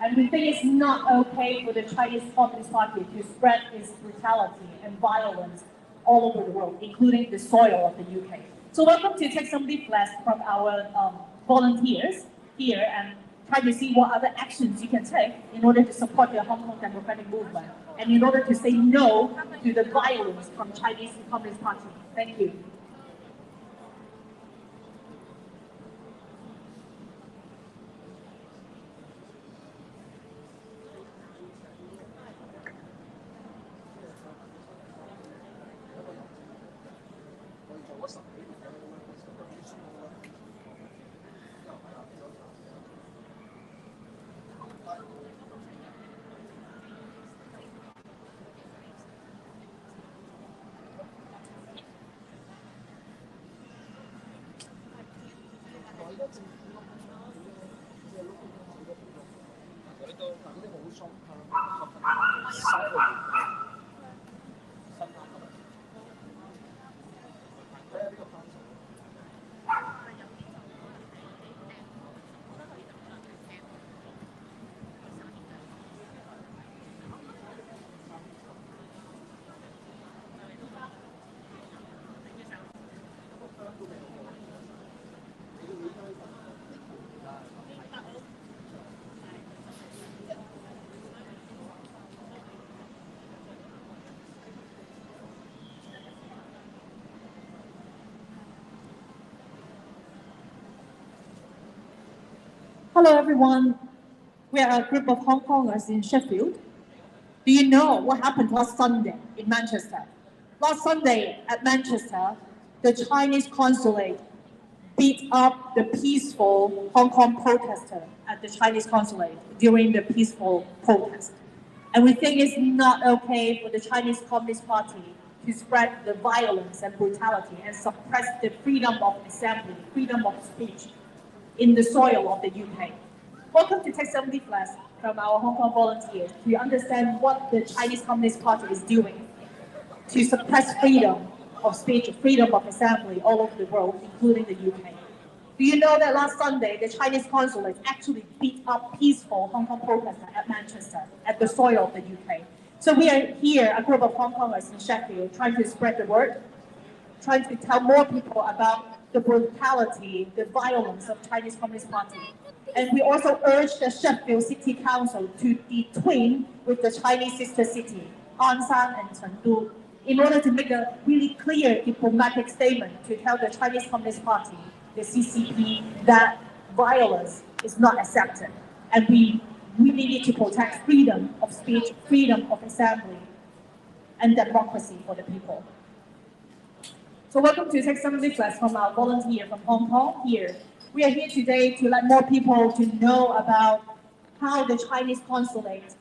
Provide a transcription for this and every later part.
And we think it's not okay for the Chinese Communist Party to spread its brutality and violence all over the world, including the soil of the UK. So welcome to take some leaflets from our volunteers here and try to see what other actions you can take in order to support the Hong Kong democratic movement and in order to say no to the violence from Chinese Communist Party. Thank you. Hello everyone, we are a group of Hong Kongers in Sheffield. Do you know what happened last Sunday in Manchester? Last Sunday at Manchester, the Chinese consulate beat up the peaceful Hong Kong protester at the Chinese consulate during the peaceful protest. And we think it's not okay for the Chinese Communist Party to spread the violence and brutality and suppress the freedom of assembly, freedom of speech in the soil of the UK. Welcome to take some leaflets from our Hong Kong volunteers to understand what the Chinese Communist Party is doing to suppress freedom of speech, freedom of assembly all over the world, including the UK. Do you know that last Sunday, the Chinese consulate actually beat up peaceful Hong Kong protesters at Manchester, at the soil of the UK? So we are here, a group of Hong Kongers in Sheffield, trying to spread the word, trying to tell more people about the brutality, the violence of Chinese Communist Party. And we also urge the Sheffield City Council to detwin with the Chinese sister city, Anshan and Chengdu, in order to make a really clear diplomatic statement to tell the Chinese Communist Party, the CCP, that violence is not accepted. And we really need to protect freedom of speech, freedom of assembly, and democracy for the people. So welcome to take some leaflets from our volunteer from Hong Kong here. We are here today to let more people to know about how the Chinese consulate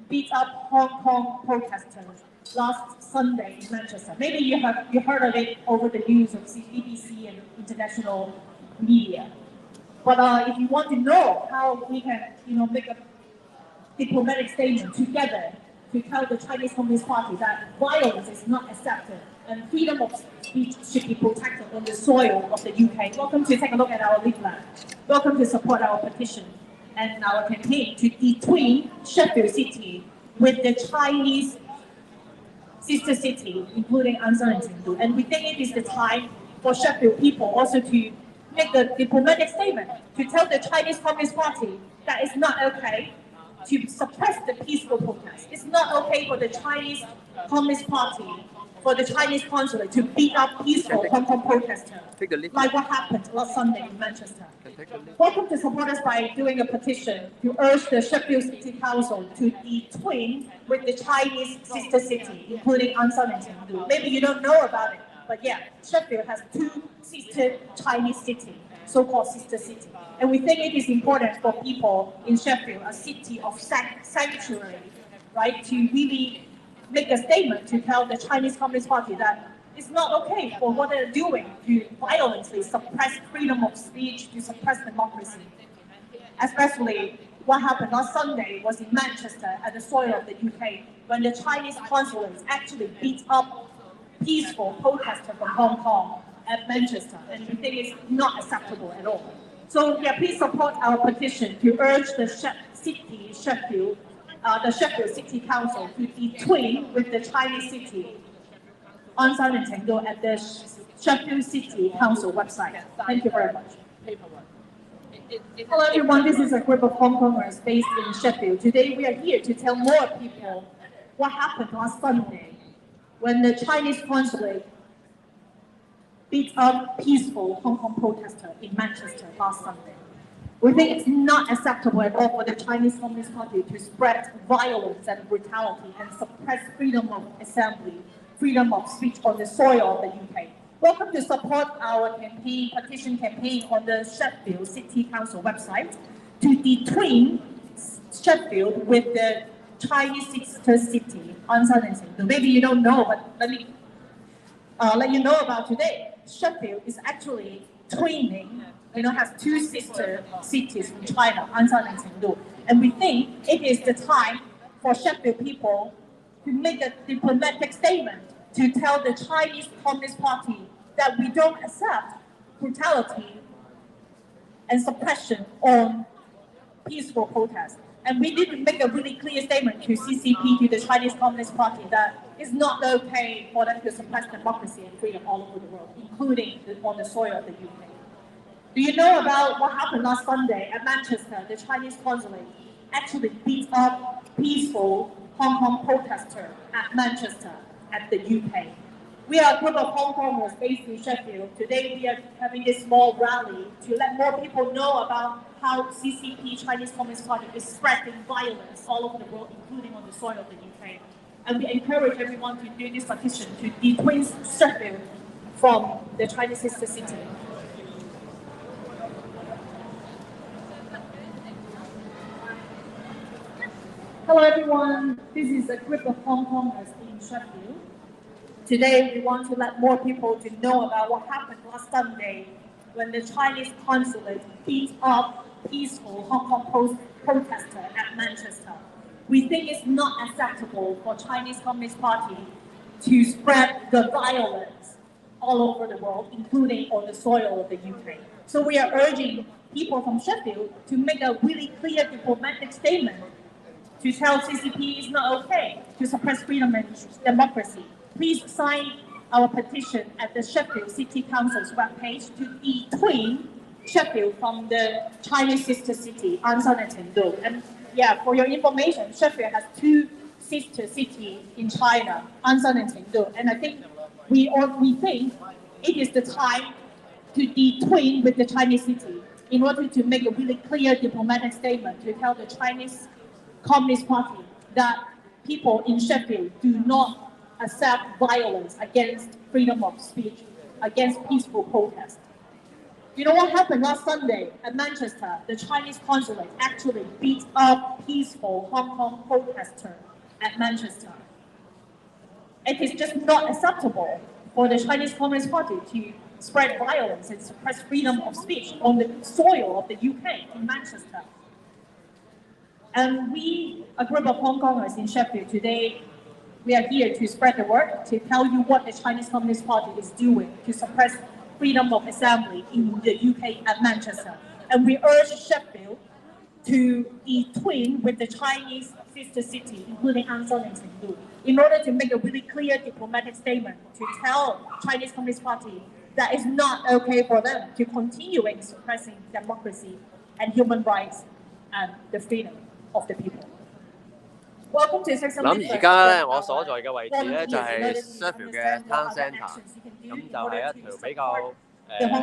beat up Hong Kong protesters last Sunday in Manchester. Maybe you heard of it over the news of BBC and international media. But if you want to know how we can, make a diplomatic statement together to tell the Chinese Communist Party that violence is not accepted and freedom of speech should be protected on the soil of the UK. Welcome to take a look at our leaflet. Welcome to support our petition and our campaign to detwin Sheffield City with the Chinese sister city, including Anshan and Chengdu. And we think it is the time for Sheffield people also to make a diplomatic statement to tell the Chinese Communist Party that it's not okay to suppress the peaceful protest. It's not okay for the Chinese Communist Party, for the Chinese consulate to beat up peaceful Hong Kong protesters, like what happened last Sunday in Manchester. Welcome to support us by doing a petition to urge the Sheffield City Council to detwin with the Chinese sister city, including Anshan and Chengdu. Maybe you don't know about it, but yeah, Sheffield has two sister Chinese cities, so-called sister city. And we think it is important for people in Sheffield, a city of sanctuary, right, to really make a statement to tell the Chinese Communist Party that it's not okay for what they're doing to violently suppress freedom of speech, to suppress democracy. Especially what happened last Sunday was in Manchester at the soil of the UK, when the Chinese consulate actually beat up peaceful protesters from Hong Kong at Manchester, and we think it's not acceptable at all. So yeah, please support our petition to urge the city Sheffield, the Sheffield City Council to between with the Chinese city on San and Chengdu at the Sheffield City Council website. Thank you very much. Hello everyone, this is a group of Hong Kongers based in Sheffield. Today we are here to tell more people what happened last Sunday when the Chinese consulate beat up peaceful Hong Kong protesters in Manchester last Sunday. We think it's not acceptable at all for the Chinese Communist Party to spread violence and brutality and suppress freedom of assembly, freedom of speech on the soil of the UK. Welcome to support our petition campaign on the Sheffield City Council website to detween Sheffield with the Chinese sister city, Ansan and Chengdu. Maybe you don't know, but let me let you know about today. Sheffield is actually twinning, has two sister cities in China, Ansan and Chengdu. And we think it is the time for Sheffield people to make a diplomatic statement to tell the Chinese Communist Party that we don't accept brutality and suppression on peaceful protests. And we need to make a really clear statement to CCP, to the Chinese Communist Party, that it's not okay for them to suppress democracy and freedom all over the world, including on the soil of the UK. Do you know about what happened last Sunday at Manchester? The Chinese consulate actually beat up peaceful Hong Kong protesters at Manchester, at the UK. We are a group of Hong Kongers based in Sheffield. Today we are having this small rally to let more people know about how CCP, Chinese Communist Party, is spreading violence all over the world, including on the soil of the UK. And we encourage everyone to do this petition to detwin Sheffield from the Chinese sister city. Hello everyone, this is a group of Hong Kongers in Sheffield. Today we want to let more people to know about what happened last Sunday when the Chinese consulate beat up peaceful Hong Kong protesters at Manchester. We think it's not acceptable for Chinese Communist Party to spread the violence all over the world, including on the soil of the UK. So we are urging people from Sheffield to make a really clear diplomatic statement to tell CCP it's not okay to suppress freedom and democracy. Please sign our petition at the Sheffield City Council's webpage to detwin Sheffield from the Chinese sister city, Ansan and Chengdu. And for your information, Sheffield has two sister cities in China, Ansan and Chengdu. And I think we think it is the time to detwin with the Chinese city in order to make a really clear diplomatic statement to tell the Chinese Communist Party that people in Sheffield do not accept violence against freedom of speech, against peaceful protest. You know what happened last Sunday at Manchester? The Chinese consulate actually beat up peaceful Hong Kong protesters at Manchester. It is just not acceptable for the Chinese Communist Party to spread violence and suppress freedom of speech on the soil of the UK in Manchester. And we, a group of Hong Kongers in Sheffield today, we are here to spread the word, to tell you what the Chinese Communist Party is doing to suppress freedom of assembly in the UK and Manchester. And we urge Sheffield to detwin with the Chinese sister city, including Ansan and Chengdu, in order to make a really clear diplomatic statement to tell Chinese Communist Party that it's not okay for them to continue suppressing democracy and human rights and the freedom of the people. 咁而家咧，我所在嘅位置咧就係 Sheffield 嘅 Town Centre，咁就係一條比較主要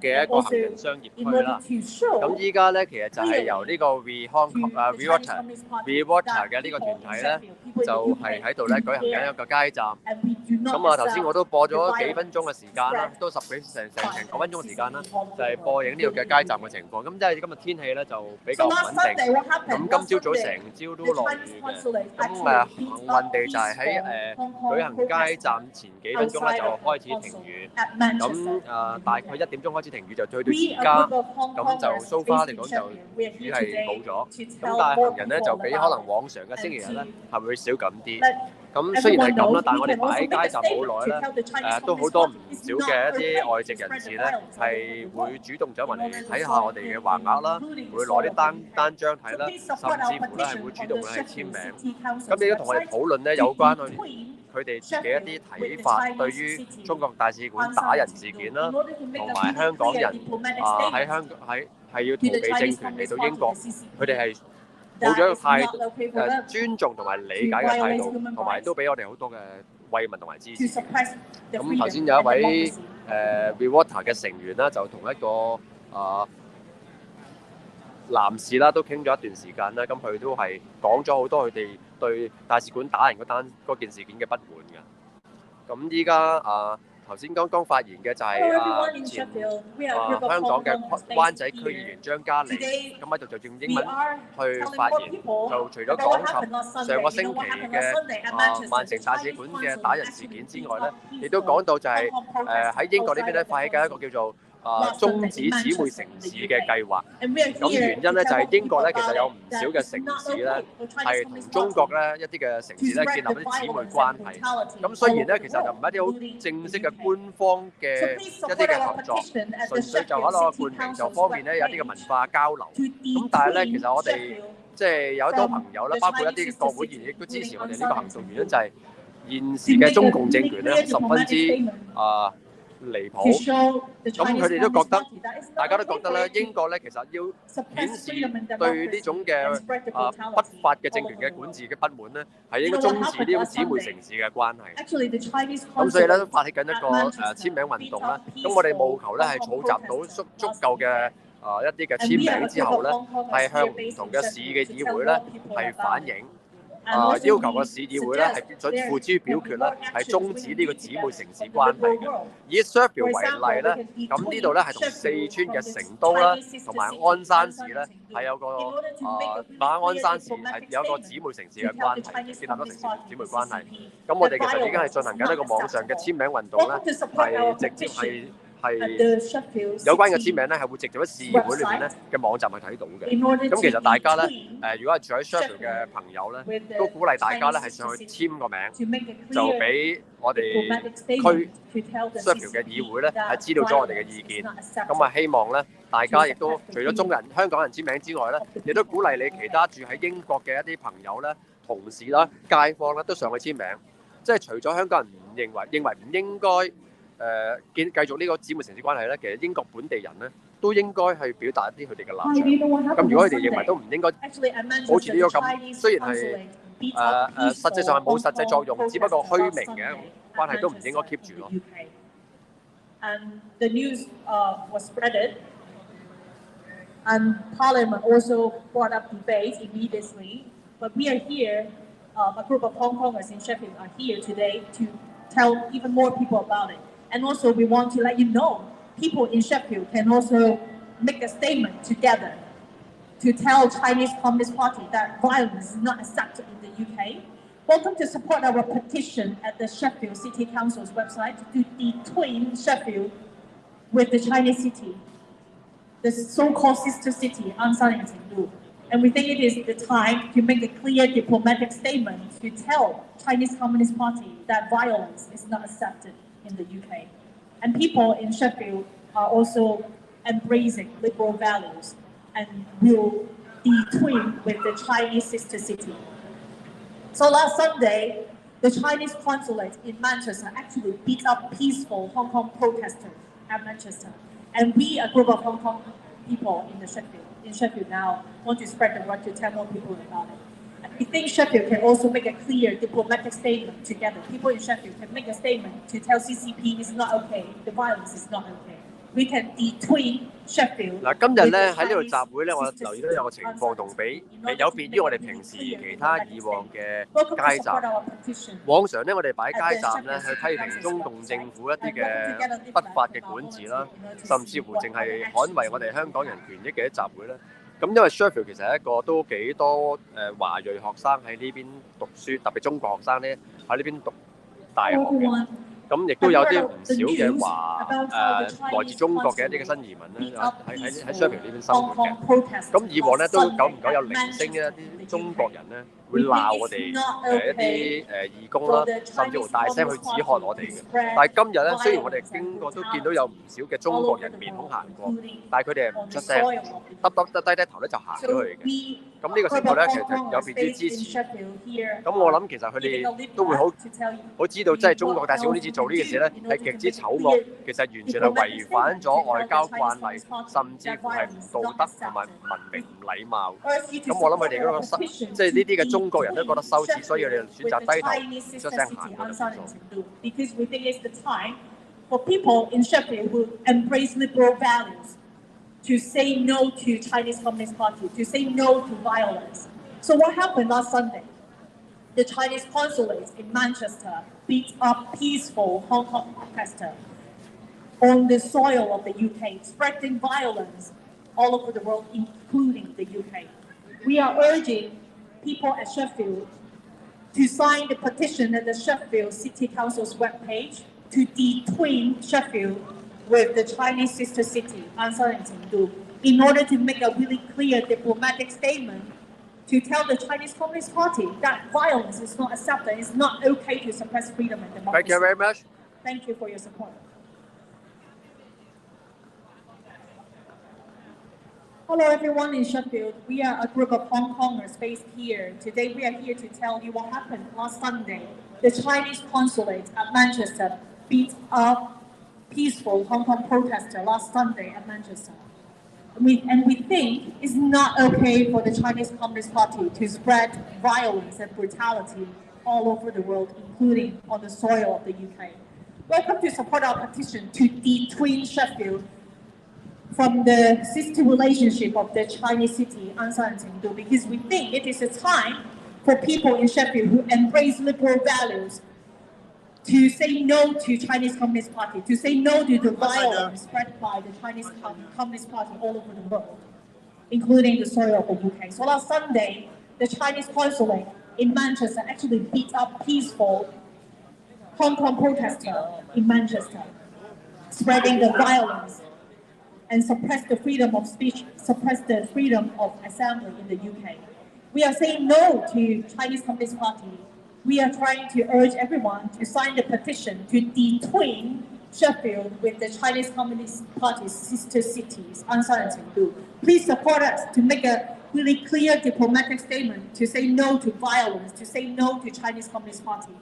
嘅一個行人商業區啦。咁依家咧其實就係由呢個 WeWater 嘅呢個團體咧，就係喺度咧舉行緊一個街站。咁頭先我都播咗幾分鐘嘅時間啦，都成9分鐘嘅時間啦，就係播影呢個嘅街站嘅情況。咁即係今日天氣咧就比較唔穩定。咁今朝早成朝都落雨嘅。咁幸運地就係喺舉行街站前幾分鐘咧就開始停雨。大概1點鐘開始停雨，就去到而家，咁就 so far 嚟講就雨係冇咗，咁但係行人咧就比可能往常嘅星期日咧係會少咁啲。咁雖然係咁啦，但係我哋擺街站冇耐咧，都好多唔少嘅一啲外籍人士咧係會主動走埋嚟睇下我哋嘅橫額啦，會攞啲單張睇啦，甚至乎咧係會主動去簽名。咁亦都同我哋討論咧有關佢哋嘅一啲睇法，對於中國大使館打人事件啦，同埋香港人喺香港係要逃避政權嚟到英國，佢哋係抱咗一個態度尊重同埋理解嘅態度，同埋都俾我哋好多嘅慰問同埋支持。咁頭先有一位Rewater 嘅成員啦，就同一個男士啦，都傾咗一段時間啦。咁佢都係講咗好多佢哋對大使館打人嗰件事件嘅不滿㗎。咁依家頭先剛剛發言嘅就係前香港嘅灣仔區議員張嘉莉，咁喺度就用英文去發言，就除咗講及上個星期嘅曼城大使館嘅打人事件之外咧，亦都講到就係喺英國呢邊咧發起緊一個叫做終止姊妹城市嘅計劃。咁原因咧就係英國咧其實有唔少嘅城市咧係同中國咧一啲嘅城市咧建立一啲姊妹關係。咁雖然咧其實就唔係一啲好正式嘅官方嘅一啲嘅合作，純粹就喺度冠名就方面咧有一啲嘅文化交流。咁但係咧其實我哋即係有好多朋友啦，包括一啲國會議員亦都支持我哋呢個行動，原因就係現時嘅中共政權咧十分之離譜，咁佢哋都覺得，大家都覺得咧，英國咧其實要顯示對呢種嘅不法嘅政權嘅管治嘅不滿咧，係應該終止呢種姊妹城市嘅關係。咁所以咧都發起緊一個簽名運動啦。咁我哋務求咧係儲集到足夠嘅一啲嘅簽名之後咧，係向唔同嘅市嘅議會咧係反映。要求個市議會咧係準付諸表決啦，係終止呢個姊妹城市關係嘅。以 Sheffield 為例咧，咁呢度咧係同四川嘅成都啦，同埋鞍山市咧係有個馬鞍山市係有個姊妹城市嘅關係，建立咗城市姊妹關係。咁我哋其實已經係進行緊一個網上嘅簽名運動咧，係直接係有關嘅簽名咧係會直接喺市議會裏邊咧嘅網站去睇到嘅。咁其實大家咧如果係住喺 Sheffield 嘅朋友咧，都鼓勵大家咧係上去簽個名，就俾我哋區 Sheffield 嘅議會咧係知道咗我哋嘅意見。咁希望咧大家亦都除咗香港人簽名之外咧，亦都鼓勵你其他住喺英國嘅一啲朋友咧、同事啦、街坊啦都上去簽名。即係除咗香港人認為唔應該繼續呢個姊妹城市關係咧，其實英國本地人咧都應該去表達一啲佢哋嘅立場。咁如果佢哋認為都唔應該保持呢個咁，雖然係實際上係冇實際作用，只不過虛名嘅關係都唔應該 keep 住咯。The news was spreaded, and Parliament also brought up debate immediately. But we are here, a group of Hong Kongers in Sheffield are here today to tell even more people about it. And also we want to let you know, people in Sheffield can also make a statement together to tell Chinese Communist Party that violence is not accepted in the UK. Welcome to support our petition at the Sheffield City Council's website to detwin Sheffield with the Chinese city, the so-called sister city, Anshan and Chengdu. And we think it is the time to make a clear diplomatic statement to tell Chinese Communist Party that violence is not accepted in the UK. And people in Sheffield are also embracing liberal values and will detwin with the Chinese sister city. So last Sunday, the Chinese consulate in Manchester actually beat up peaceful Hong Kong protesters at Manchester. And we, a group of Hong Kong people in Sheffield now, want to spread the word to tell more people about it. We think Sheffield can also make a clear diplomatic statement together. People in Sheffield can make a statement to tell CCP it's not okay, the violence is not okay. We can detwin Sheffield. 嗱，今日咧喺呢度集會咧，我留意到有個情況同有別於我哋平時其他以往嘅街站。往常咧，我哋擺街站咧去批評中共政府一啲嘅不法嘅管治啦，甚至乎淨係捍衞我哋香港人權益嘅一集會咧。咁因為 Sheffield 其實係一個都幾多華裔學生喺呢邊讀書，特別中國學生咧喺呢邊讀大學嘅。咁亦都有啲唔少嘅來自中國嘅一啲嘅新移民咧喺 Sheffield 呢邊生活嘅。咁以往咧都久唔久有零星嘅一啲中國人咧會鬧我哋一啲義工啦，甚至乎大聲去指喝我哋嘅。但係今日咧，雖然我哋經過都見到有唔少嘅中國人面孔行過，但係佢哋係唔出聲，低頭咧就行咗去嘅。咁呢個程度咧，其實有別於支持。咁我諗其實佢哋都會好知道，即係中國大使館呢次做呢件事咧係極之醜惡，其實完全係違反咗外交慣例，甚至乎係唔道德同埋唔文明、唔禮貌。咁我諗佢哋嗰個即係呢啲嘅中國人都覺得羞恥，所以佢哋選擇低頭出聲行過就because we think it's the time for people in Sheffield who embrace liberal values to say no to Chinese Communist Party, to say no to violence. So what happened last Sunday? The Chinese consulate in Manchester beat up peaceful Hong Kong protesters on the soil of the UK, spreading violence all over the world, including the UK. We are urging people at Sheffield to sign the petition at the Sheffield City Council's webpage to detwin Sheffield with the Chinese sister city, Ansan and Chengdu, in order to make a really clear diplomatic statement to tell the Chinese Communist Party that violence is not accepted, it's not okay to suppress freedom and democracy. Thank you very much. Thank you for your support. Hello everyone in Sheffield. We are a group of Hong Kongers based here. Today we are here to tell you what happened last Sunday. The Chinese consulate at Manchester beat up peaceful Hong Kong protester last Sunday at Manchester. And we think it's not okay for the Chinese Communist Party to spread violence and brutality all over the world, including on the soil of the UK. Welcome to support our petition to detwin Sheffield from the sister relationship of the Chinese city, Ansan and Chengdu, because we think it is a time for people in Sheffield who embrace liberal values to say no to Chinese Communist Party, to say no to the violence spread by the Chinese Communist Party all over the world, including the soil of the UK. So last Sunday, the Chinese consulate in Manchester actually beat up peaceful Hong Kong protesters in Manchester, spreading the violence and suppress the freedom of speech, suppress the freedom of assembly in the UK. We are saying no to Chinese Communist Party. We are trying to urge everyone to sign the petition to detwin Sheffield with the Chinese Communist Party's sister cities, Ansan and Chengdu. Please support us to make a really clear diplomatic statement to say no to violence, to say no to Chinese Communist Party.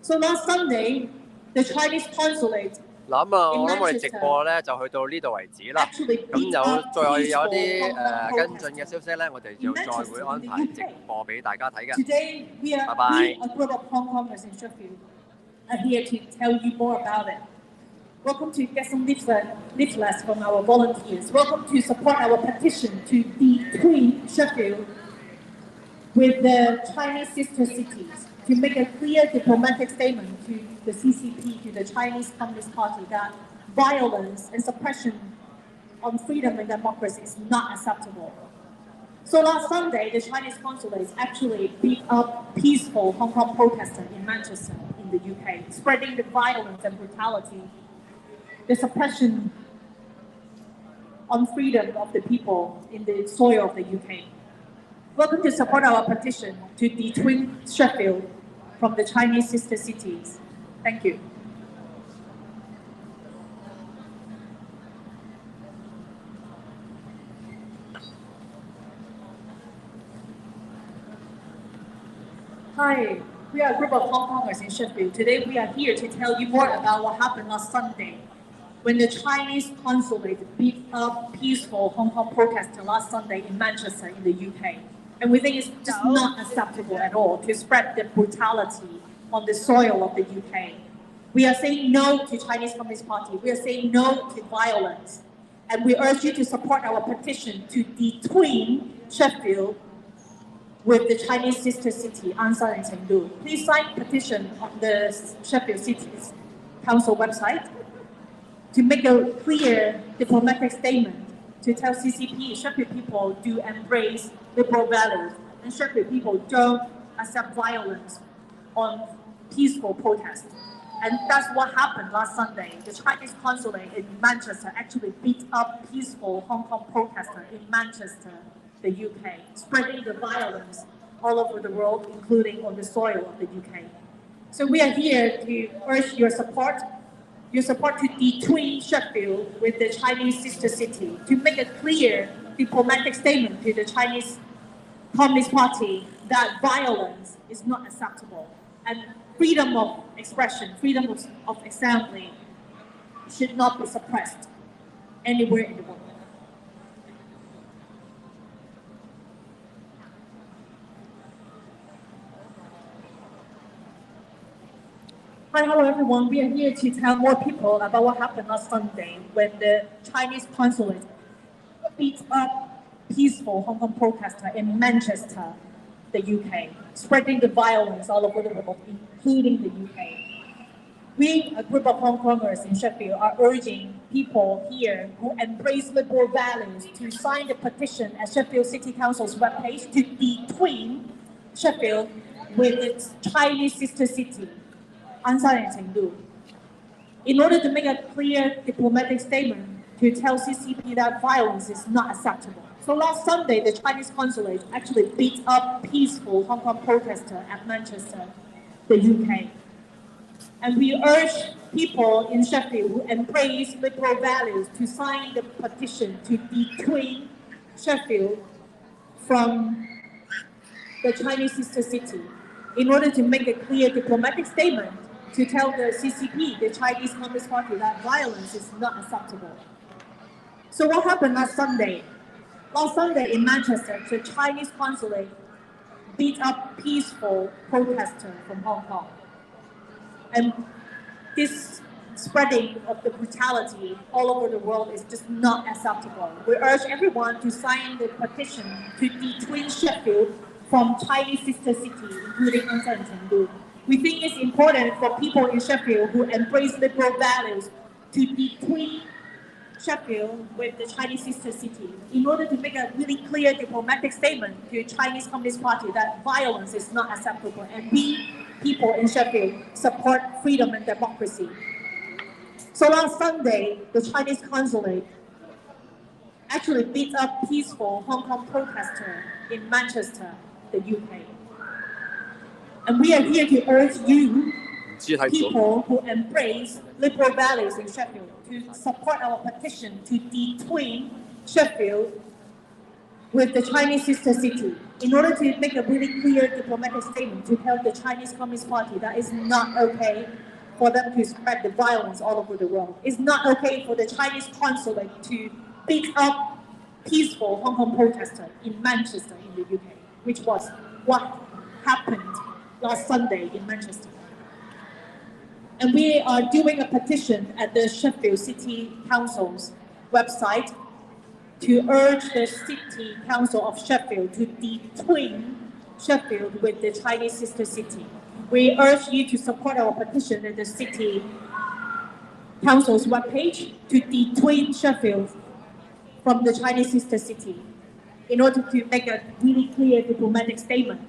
So last Sunday, the Chinese consulate我諗我哋直播咧就去到呢度為止啦。咁再有啲跟進嘅消息咧，我哋就再會安排直播俾大家睇嘅。拜拜。A group of Hong Kongers in Sheffield are here to tell you more about it. Welcome to get some leaflets from our volunteers. Welcome to support our petition to detwin Sheffield with the Chinese sister cities, to make a clear diplomatic statement to the CCP, to the Chinese Communist Party, that violence and suppression on freedom and democracy is not acceptable. So last Sunday, the Chinese consulate actually beat up peaceful Hong Kong protesters in Manchester, in the UK, spreading the violence and brutality, the suppression on freedom of the people in the soil of the UK. Welcome to support our petition to detwin Sheffield from the Chinese sister cities. Thank you. Hi, we are a group of Hong Kongers in Sheffield. Today we are here to tell you more about what happened last Sunday when the Chinese consulate beat up peaceful Hong Kong protesters last Sunday in Manchester in the UK. And we think it's just not acceptable at all to spread the brutality on the soil of the UK. We are saying no to Chinese Communist Party. We are saying no to violence. And we urge you to support our petition to detwin Sheffield with the Chinese sister city, Ansan and Chengdu. Please sign the petition on the Sheffield City Council website to make a clear diplomatic statement to tell CCP, Sheffield people do embrace liberal values, and Sheffield people don't accept violence on peaceful protests. And that's what happened last Sunday. The Chinese consulate in Manchester actually beat up peaceful Hong Kong protesters in Manchester, the UK, spreading the violence all over the world, including on the soil of the UK. So we are here to urge your support to detween Sheffield with the Chinese sister city, to make a clear diplomatic statement to the Chinese Communist Party that violence is not acceptable and freedom of expression, freedom of assembly should not be suppressed anywhere in the world. Hi, hello everyone. We are here to tell more people about what happened last Sunday when the Chinese consulate beat up peaceful Hong Kong protesters in Manchester, the UK, spreading the violence all over the world, including the UK. We, a group of Hong Kongers in Sheffield, are urging people here who embrace liberal values to sign the petition at Sheffield City Council's webpage to between Sheffield with its Chinese sister city, Ansan and Chengdu, in order to make a clear diplomatic statement to tell CCP that violence is not acceptable. So last Sunday, the Chinese consulate actually beat up peaceful Hong Kong protesters at Manchester, the UK. And we urge people in Sheffield who embrace liberal values to sign the petition to between Sheffield from the Chinese sister city in order to make a clear diplomatic statement to tell the CCP, the Chinese Communist Party, that violence is not acceptable. So what happened last Sunday? Last Sunday in Manchester, the Chinese consulate beat up peaceful protesters from Hong Kong. And this spreading of the brutality all over the world is just not acceptable. We urge everyone to sign the petition to between Sheffield from Chinese sister city, including Ansan and Chengdu. We think it's important for people in Sheffield who embrace liberal values to between Sheffield with the Chinese sister city in order to make a really clear diplomatic statement to the Chinese Communist Party that violence is not acceptable and we, people in Sheffield, support freedom and democracy. So last Sunday, the Chinese consulate actually beat up peaceful Hong Kong protesters in Manchester, the UK. And we are here to urge you, people who embrace liberal values in Sheffield, to support our petition to between Sheffield with the Chinese sister city in order to make a really clear diplomatic statement to tell the Chinese Communist Party that it's not okay for them to spread the violence all over the world. It's not okay for the Chinese consulate to beat up peaceful Hong Kong protesters in Manchester in the UK, which was what happened last Sunday in Manchester. And we are doing a petition at the Sheffield City Council's website to urge the City Council of Sheffield to between Sheffield with the Chinese sister city. We urge you to support our petition at the City Council's webpage to between Sheffield from the Chinese sister city in order to make a really clear diplomatic statement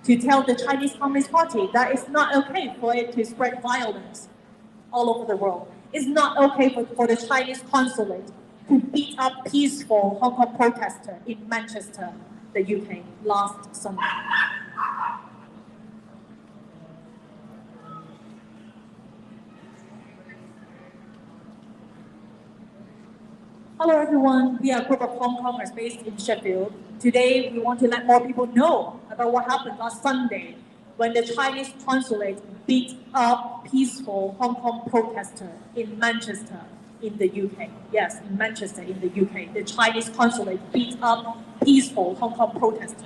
to tell the Chinese Communist Party that it's not okay for it to spread violence all over the world. It's not okay for the Chinese consulate to beat up peaceful Hong Kong protesters in Manchester, the UK, last Sunday. Hello everyone, we are a group of Hong Kongers based in Sheffield. Today we want to let more people know about what happened last Sunday when the Chinese consulate beat up peaceful Hong Kong protesters in Manchester in the UK. Yes, in Manchester in the UK. The Chinese consulate beat up peaceful Hong Kong protesters.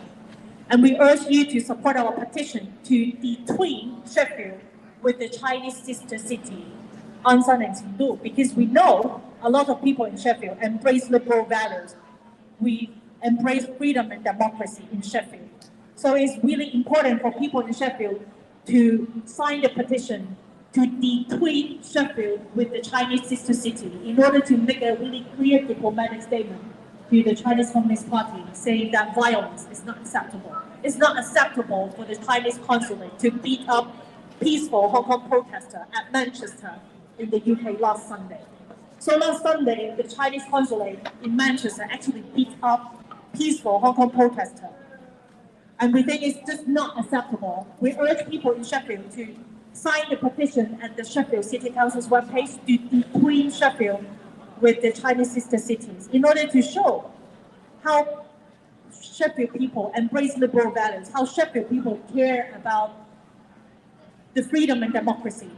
And we urge you to support our petition to between Sheffield with the Chinese sister city, Ansan and Chengdu, because we know a lot of people in Sheffield embrace liberal values. We embrace freedom and democracy in Sheffield. So it's really important for people in Sheffield to sign the petition to between Sheffield with the Chinese sister city in order to make a really clear diplomatic statement to the Chinese Communist Party saying that violence is not acceptable. It's not acceptable for the Chinese consulate to beat up peaceful Hong Kong protesters at Manchester in the UK last Sunday. So last Sunday, the Chinese consulate in Manchester actually beat up peaceful Hong Kong protesters And we think it's just not acceptable. We urge people in Sheffield to sign the petition at the Sheffield City Council's webpage to detween Sheffield with the Chinese sister cities in order to show how Sheffield people embrace liberal values, how Sheffield people care about the freedom and democracy.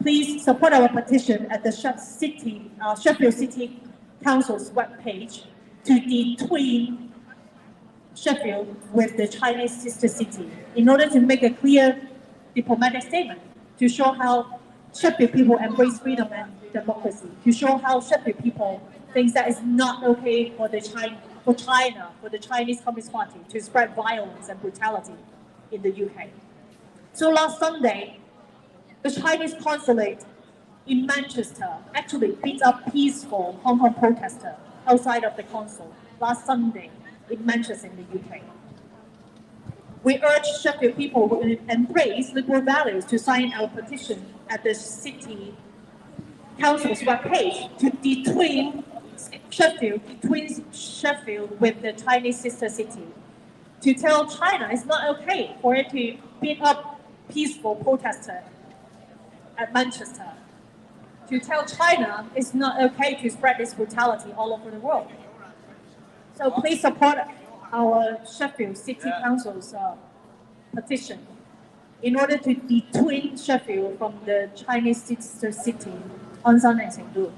Please support our petition at the Sheffield City Council's webpage to detween Sheffield with the Chinese sister city in order to make a clear diplomatic statement to show how Sheffield people embrace freedom and democracy, to show how Sheffield people think that it's not okay for China, for the Chinese Communist Party to spread violence and brutality in the UK. So last Sunday, the Chinese consulate in Manchester actually beat up peaceful Hong Kong protesters outside of the consul last Sunday in Manchester in the UK. We urge Sheffield people who embrace liberal values to sign our petition at the City Council's webpage to detween Sheffield with the Chinese sister city, to tell China it's not okay for it to beat up peaceful protesters at Manchester, to tell China it's not okay to spread this brutality all over the world. So please support our Sheffield City Council's petition in order to detween Sheffield from the Chinese sister city, Honshan and Chengdu.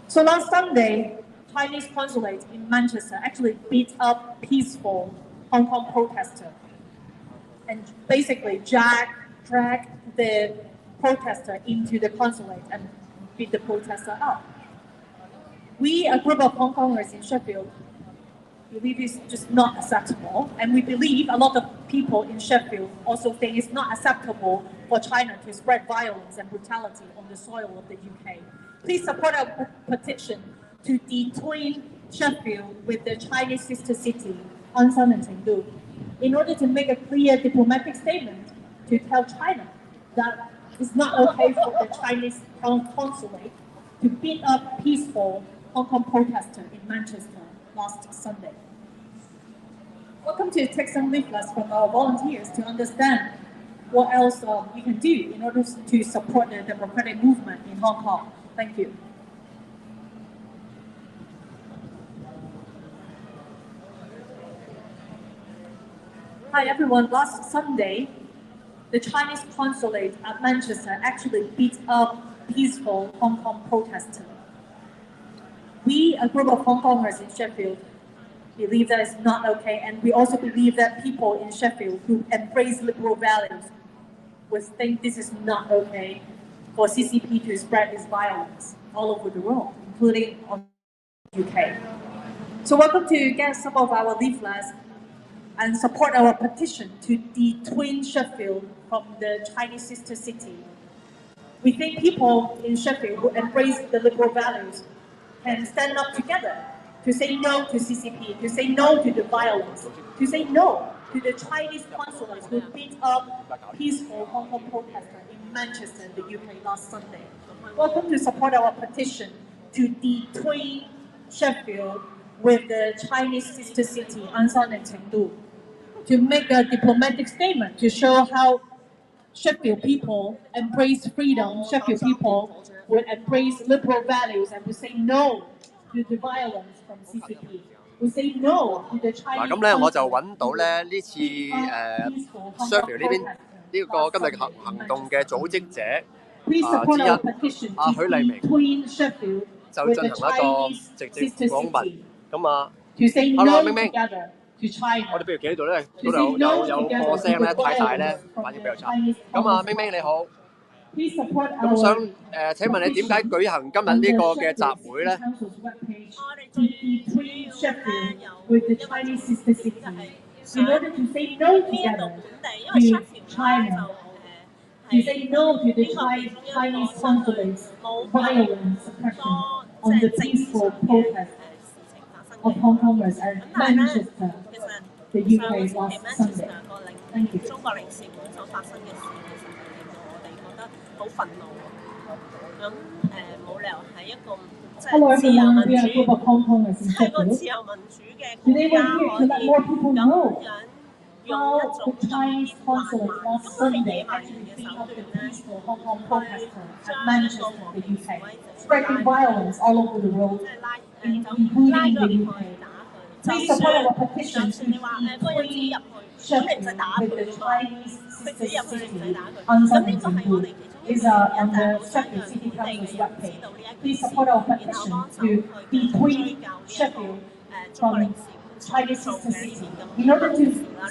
So last Sunday, Chinese consulate in Manchester actually beat up peaceful Hong Kong protesters and basically drag the protester into the consulate and beat the protester up. We, a group of Hong Kongers in Sheffield, believe it's just not acceptable, and we believe a lot of people in Sheffield also think it's not acceptable for China to spread violence and brutality on the soil of the UK. Please support our petition to detween Sheffield with the Chinese sister city, Honshan and Chengdu, in order to make a clear diplomatic statement to tell China that it's not okay for the Chinese consulate to beat up peaceful Hong Kong protesters in Manchester last Sunday. Welcome to take some leaflets from our volunteers to understand what else you can do in order to support the democratic movement in Hong Kong. Thank you. Hi everyone, last Sunday, the Chinese consulate at Manchester actually beat up peaceful Hong Kong protesters. We, a group of Hong Kongers in Sheffield, believe that it's not okay, and we also believe that people in Sheffield who embrace liberal values would think this is not okay for CCP to spread this violence all over the world, including on the UK. So welcome to get some of our leaflets and support our petition to detween Sheffield from the Chinese sister city. We think people in Sheffield who embrace the liberal values can stand up together to say no to CCP, to say no to the violence, to say no to the Chinese consulates who beat up peaceful Hong Kong protesters in Manchester, the UK, last Sunday. Welcome to support our petition to detween Sheffield with the Chinese sister city, Honshan and Chengdu, to make a diplomatic statement to show how Sheffield people embrace freedom, Sheffield people will embrace liberal values and will say no to the violence from CCP. We say no to the Chinese. 咁咧，我就揾到咧呢次Sheffield 呢邊呢個今日行動嘅組織者之一許麗明就進行一個直接訪問。咁啊 ，Hello 明明，我哋不如企喺度咧，嗰度有播聲咧太大咧，反應比較差。咁啊，明明你好。咁想請問你點解舉行今日呢個嘅集會咧？我哋最主要咧有一個主題就係想呢一度本地，因為 Sheffield 咧就係英國其中一個冇咁多即係政治上嘅事情發生嘅。咁但係咧，其實上個星期 Manchester 個中國領事館所發生嘅事，其實係令到我哋覺得好憤怒。咁冇理由喺一個即係自由民主，係個 Hongkongers 自由民主嘅國家可以咁樣用一種咁野蠻嘅手段咧，去將一個和平示威者拉咗入去打佢，就算你話嗰個人自己入去，咁你唔使打佢㗎嘛，佢自己入去你唔使打佢。咁呢個係我哋其中一個原因，就係好想讓本地嘅人知道呢一件事，然後幫手去追究中國歷史。Chinese sister in order to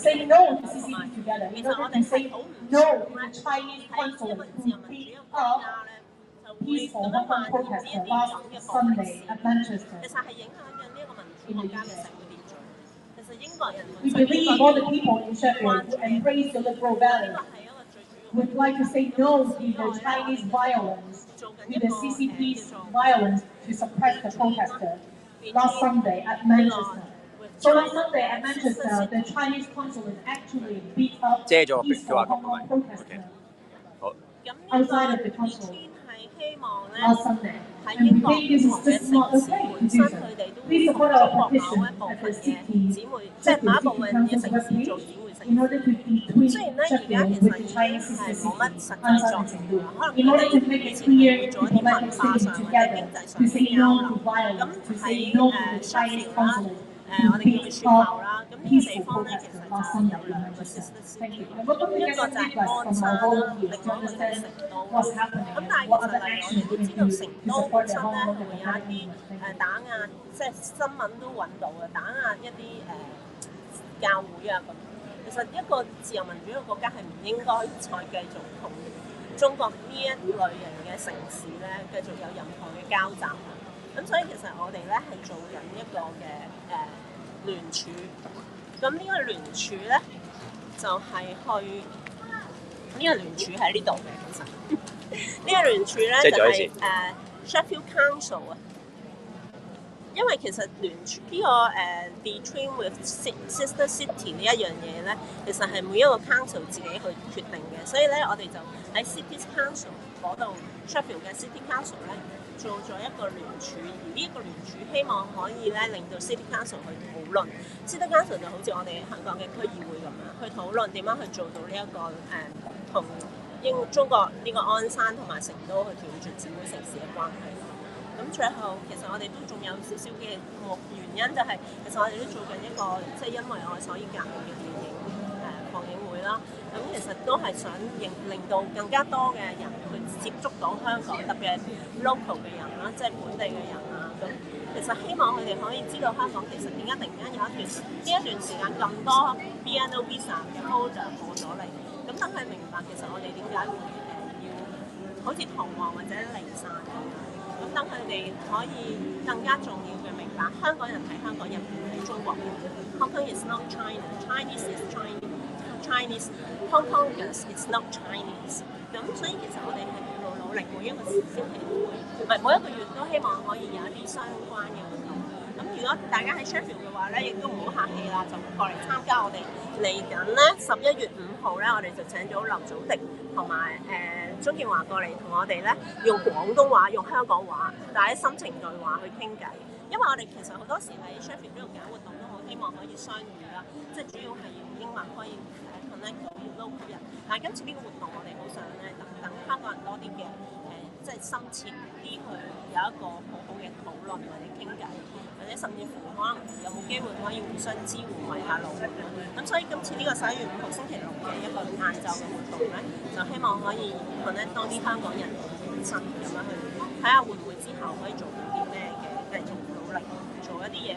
say no to CCP 同埋 together, 其 in 實我 order 哋 to say 係好唔 no 想 to 咧 the Chinese 喺一 consulate 個 who 自由民主 beat 嘅國 up 家咧，就會 peaceful 咁樣 Hong 蔓 Kong 延至一 protester 啲 last 咁嘅暴力 Sunday 事 at 件， Manchester 其實係影響緊呢一個民主國家嘅社會秩序。其實英國人 We 本身 believe 應 all 該 the people in Sheffield who embrace the liberal values 呢個係一個最主要 would like to say no to the Chinese violence, 做緊 to 一 the 個 CCP's 叫做 violence to suppress the protester last Sunday at Manchester. So last Sunday at Manchester, the Chinese consulate actually beat up 遮咗個 peaceful 佢話 Hong 講 Kong 嘅 protester 好。咁呢 outside of 個 the 天 consulate 係希望咧 last Sunday. 喺 And 英 we 國 think 唔 this 同 is 嘅 just 城 not 市 okay to 本 do 身 so. 佢哋都會 Please 同 support 中 our 國某 petition 一部 at 分 the 嘅 city 姊妹，即係某一部分嘅城市做姊妹城 in 市。 order to between 雖然咧而家 Sheffield 其 with 實 the 已經 Chinese 係 sister 冇乜 city 實際作 outside 用 of 啦，可能 In 佢 order 哋 to make 以 it 前係 clear 會做一啲 diplomatic 文化 statement 上或者 together 經濟上 to 嘅 say 交 no 流。 to 咁 violence, to 喺 say no to the Chinese Sheffield 啦， consulate 我哋 who 叫佢 beat 雪埠 up 啦，咁呢個地 peaceful 方咧其 protesters 實 last 就 Sunday 有 in 兩個 Manchester. sister city， Thank you. And we're going to 一 get 個 some 就係 requests 鞍 from 山 our 啦， volunteers 另 to 外一個就係 understand 成都。 what's happening 咁但係 and 其 what 實 other 例如我 actions 哋 we 都 can 知道 do 成 to 都 support 本 the 身 Hong 咧 Kong 係會有一啲 democratic 打壓，即係新聞都揾到嘅，打壓一啲教會啊咁。其實一個自由民主嘅國家係唔應該再繼續同中國呢一類型嘅城市咧繼續有任何嘅交集。咁所以其實我哋咧係做緊一個嘅聯署。咁呢個聯署咧就係、去呢個聯署喺呢度嘅，其實呢個聯署咧就係Sheffield Council 啊。因為其實聯署呢個between with sister city 呢一樣嘢咧，其實係每一個 council 自己去決定嘅，所以咧我哋就喺 City Council 嗰度 Sheffield 嘅 City Council 咧做咗一個聯署，而呢一個聯署希望可以咧令到 City Council 去討論 City Council 就好似我哋香港嘅區議會咁樣，去討論點樣去做到呢、一個同中國呢個鞍山同埋成都去斷絕姊妹城市嘅關係。咁最後其實我哋都仲有少少嘅原因，就係其實我哋都做緊一個即係因為愛所以革命嘅電影放映會啦。咁其實都係想令到更加多嘅人去接觸到香港，特別係 local 嘅人啦，即係本地嘅人啊。咁其實希望佢哋可以知道香港其實點解突然間有呢一段時間咁多 BNO visa 嘅 holder 過咗嚟，咁等佢明白其實我哋點解會要好似逃亡或者離散咁樣。咁等佢哋可以更加重要嘅明白，香港人係香港人，唔係中國人。Hong Kong is not China. Chinese is Chinese. Hong Kongers is not Chinese. 咁所以其實我哋係努力每一個星期都會，唔係每一個月都希望可以有一啲相關嘅活動。咁如果大家喺 Sheffield 嘅話咧，亦都唔好客氣啦，就過嚟參加我哋嚟緊咧11月5號咧，我哋就請咗劉祖迪同埋鍾建華過嚟同我哋咧用廣東話、用香港話，但係心情對話去傾偈。因為我哋其實好多時喺 Sheffield 呢度搞活動都好希望可以相遇啦，即係主要係用英文可以connect 到 local 人。但係今次呢個活動我哋好想咧等香港人多啲嘅即係深切啲去有一個好好嘅討論或者傾偈，或者甚至乎可能有冇機會可以互相支援圍下路。咁所以今次呢個11月5號星期六嘅一個晏晝嘅活動咧，就希望可以 connect 多啲香港人本身咁樣去睇下會唔會之後可以做到啲咩嘅繼續努力做一啲嘢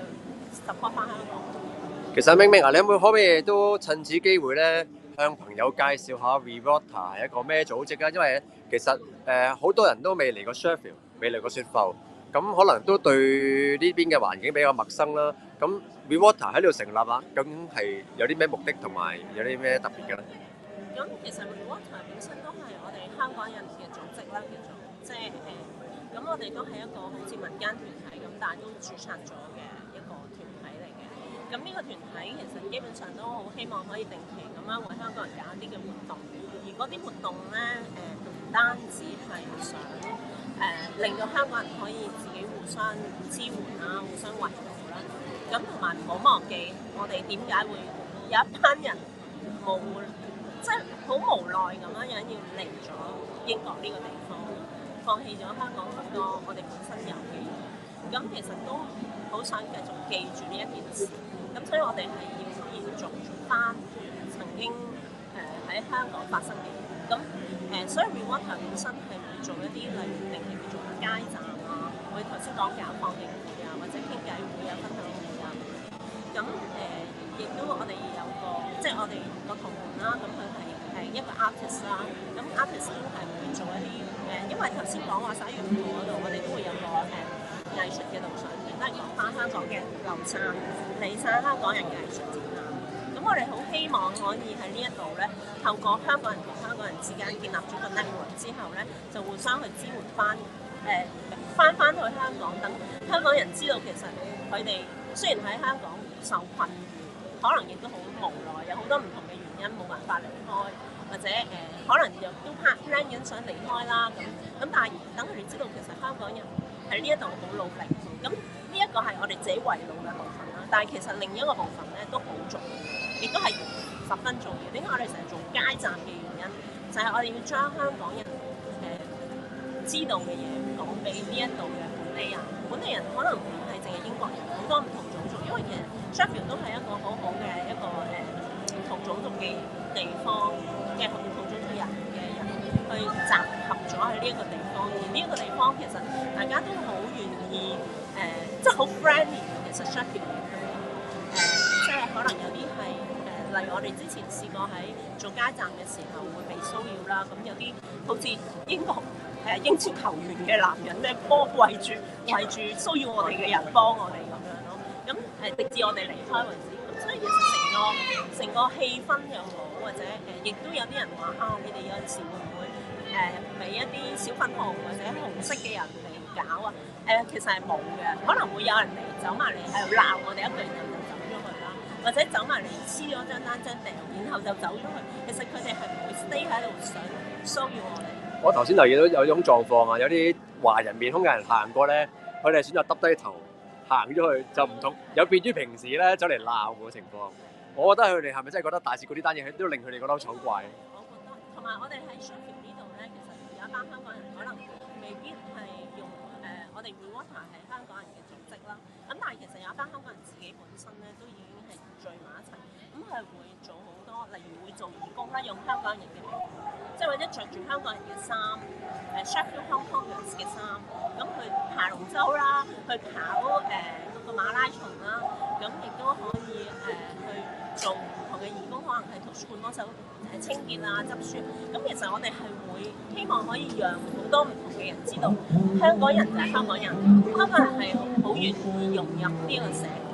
support 翻香港。其實明明啊，你可唔可以都趁此機會咧，向朋友介紹下 Rewater 係一個咩組織啊？因為其實好多人都未嚟過 Sheffield， 未嚟過雪埠，咁可能都對呢邊嘅環境比較陌生啦。咁 Rewater 喺呢度成立啦，咁係有啲咩目的同埋有啲咩特別嘅咧？咁其實 Rewater 本身都係我哋香港人嘅組織啦，叫做即係咁我哋都係一個好似民間團體咁，但係都註冊咗嘅一個團體嚟嘅。咁呢個團體其實基本上都好希望可以定期咁樣為香港人搞一啲嘅活動，而嗰啲活動咧單止係想令到香港人可以自己互相支援啦、互相維護啦。咁同埋唔好忘記，我哋點解會有一班人即係好無奈咁樣要嚟咗英國呢個地方，放棄咗香港好多我哋本身有嘅嘢。咁其實都好想繼續記住呢一件事。咁所以我哋係要延續翻曾經喺香港發生嘅嘢。咁所以 Rewater 本身係會做一啲例如定期嘅做下街站啊，會頭先講嘅放映會啊，或者傾偈會啊、分享會啊。咁亦都我哋有個即係我哋個同伴啦，咁佢係一個 artist 啦，咁 artist 都係會做一啲因為頭先講話11月5號嗰度，我哋都會有個藝術嘅導賞團，都係講翻香港嘅流散離散香港人嘅藝術展覽。咁我哋好希望可以喺呢一度咧，透過香港人同香港人之間建立咗個 network 之後咧，就互相去支援翻翻去香港，等香港人知道其實佢哋雖然喺香港受困擾，可能亦都好無奈，有好多唔同嘅原因冇辦法離開，或者可能又都plan緊想離開啦咁，但係等佢哋知道其實香港人喺呢一度好努力，咁呢一個係我哋自己圍爐嘅部分啦。但係其實另一個部分咧都好重要，亦都係十分重要。點解我哋成日做街站嘅原因，就係我哋要將香港人知道嘅嘢講俾呢一度嘅本地人。本地人可能唔係淨係英國人，好多唔同種族，因為其實 Sheffield 都係一個好好嘅一個同種族嘅地方嘅同種族人嘅人去集合咗喺呢一個地方，而呢一個地方其實大家都好願意即係好 friendly 嘅。其實 Sheffield 即係可能有啲係例如我哋之前試過喺做街站嘅時候會被騷擾啦，咁有啲好似英國英超球員嘅男人咧，圍住騷擾我哋嘅人幫我哋咁樣咯。咁直至我哋離開為止。咁所以其實成個氣氛又好，或者亦都有啲人話你哋有陣時會唔會俾一啲小粉紅或者紅色嘅人嚟搞啊？其實係冇嘅，可能會有人嚟走埋嚟喺度鬧我哋一句人就走咗去啦，或者走埋嚟黐咗張單張訂，然後就走咗去。其實佢哋係唔會 stay 喺度想騷擾我哋。我頭先留意到有種狀況啊，有啲華人面孔嘅人行過咧，佢哋選擇耷低頭行咗去，就唔同有別於平時咧走嚟鬧嘅情況。我覺得佢哋係咪真係覺得大事故呢單嘢都令佢哋覺得好醜怪？我覺得，同埋我哋喺 Sheffield 呢度咧，其實有一班香港人可能未必係用我哋 Rewater 係香港人嘅組織啦。咁但係其實有一班香港人自己本身咧都已經係聚埋一齊，咁佢係會做好多，例如會做義工啦，用香港人嘅名義，即係或者着住香港人嘅衫，Sheffield Hong Kongers 嘅衫，咁去爬龍舟啦，去跑個馬拉松啦，咁亦都可以去做唔同嘅義工，可能係圖書館幫手清潔啊、執書。咁其實我哋係會希望可以讓好多唔同嘅人知道，香港人就係香港人，香港人係好願意融入呢個社區。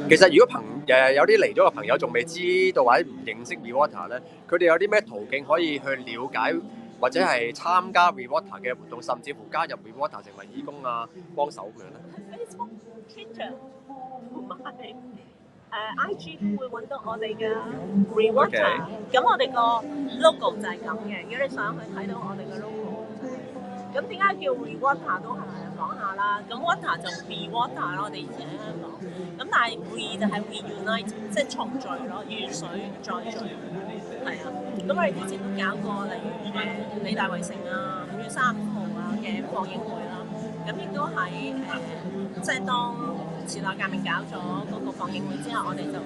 其實如果有啲嚟咗嘅朋友仲未知道或者唔認識 Rewater 咧，佢哋有啲咩途徑可以去了解或者係參加 Rewater 嘅活動，甚至乎加入 Rewater 成為義工啊、幫手咁樣咧？ Facebook、Twitter 同埋IG 都會揾到我哋嘅 Rewater。咁我哋個 logo 就係咁嘅。如果你想去睇到我哋嘅 logo，咁點解叫 Rewater 都係講下啦。咁 water 就 Rewater 啦，我哋以前喺香港。咁但係 Re 就係 reunite， 即係重聚咯，遇水再聚。係啊。咁我哋之前都搞過，例如理大圍城啊、5月35號啊嘅放映會啦。咁亦都喺即係當時代革命搞咗嗰個放映會之後，我哋就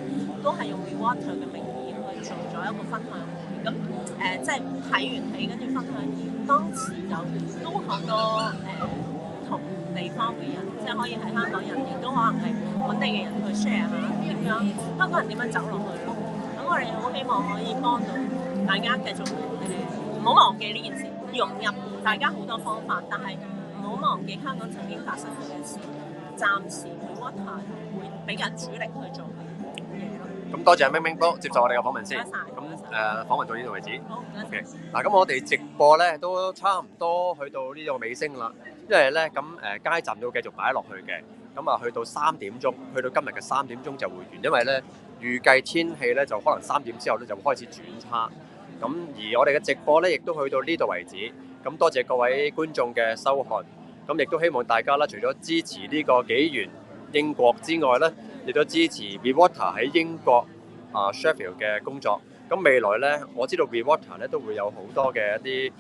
都係用 Rewater 嘅名義去做咗一個分享會。咁即係睇完戲跟住分享，當時就都好多同地方嘅人，即係可以係香港人，亦都可能係本地嘅人去 share 下點樣香港人點樣走落去咯。咁我哋好希望可以幫到大家繼續唔好忘記呢件事，融入大家好多方法，但係唔好忘記香港曾經發生過嘅事，暫時 Rewater 會比較主力去做嘅嘢咯。咁多謝明明都接受我哋嘅訪問先。咁訪問到呢度為止。好，OK。嗱，咁我哋直播咧都差唔多去到呢個尾聲啦，因為咧咁街站都會繼續擺落去嘅。咁啊，去到3點鐘，去到今日嘅3點鐘就會完，因為咧預計天氣咧就可能3點之後咧就會開始轉差。咁而我哋嘅直播咧，亦都去到呢度為止。咁多謝各位觀眾嘅收看。咁亦都希望大家啦，除咗支持呢個紀元英國之外咧，亦都支持 Rewater 喺英國Sheffield 嘅工作。咁未來咧，我知道 Rewater 咧都會有好多嘅一啲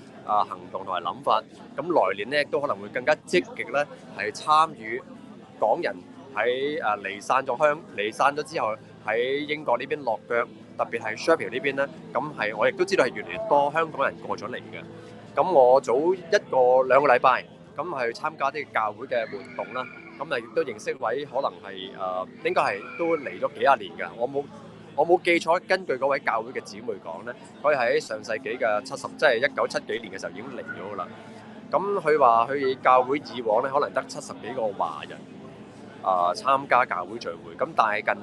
行動同埋諗法。咁來年咧都可能會更加積極咧，係參與港人喺離散咗之後喺英國呢邊落腳，特別係 Sheffield 呢邊咧。咁係我亦都知道係越嚟越多香港人過咗嚟嘅。咁我早2個禮拜咁係去參加啲教會嘅活動啦。咁亦都認識位可能係應該係都嚟咗幾廿年㗎。我冇記錯，根據嗰位教會嘅姊妹講咧，佢喺上世紀嘅70，即係1970幾年嘅時候已經嚟咗啦。咁佢話佢教會以往咧可能得70幾個華人參加教會聚會，咁但係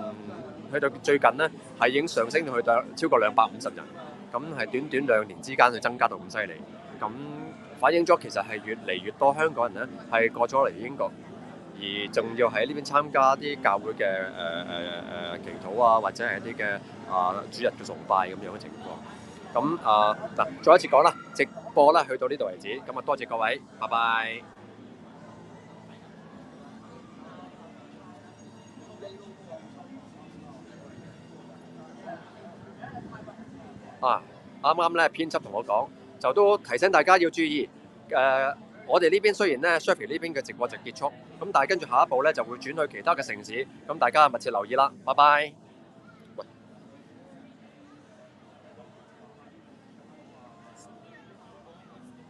去到最近咧係已經上升到去到超過250人，咁係短2年之間去增加到咁犀利，咁反映咗其實係越嚟越多香港人咧係過咗嚟英國。而仲要喺呢邊參加啲教會嘅祈禱啊，或者係一啲嘅主日嘅崇拜咁樣嘅情況。咁嗱，再一次講啦，直播咧去到呢度為止。咁多謝各位，拜拜。啱啱咧編輯同我講，就都提醒大家要注意我哋呢邊雖然咧 Sheffield 呢邊嘅直播就結束，咁但係跟住下一步咧就會轉去其他嘅城市，咁大家密切留意啦，拜拜。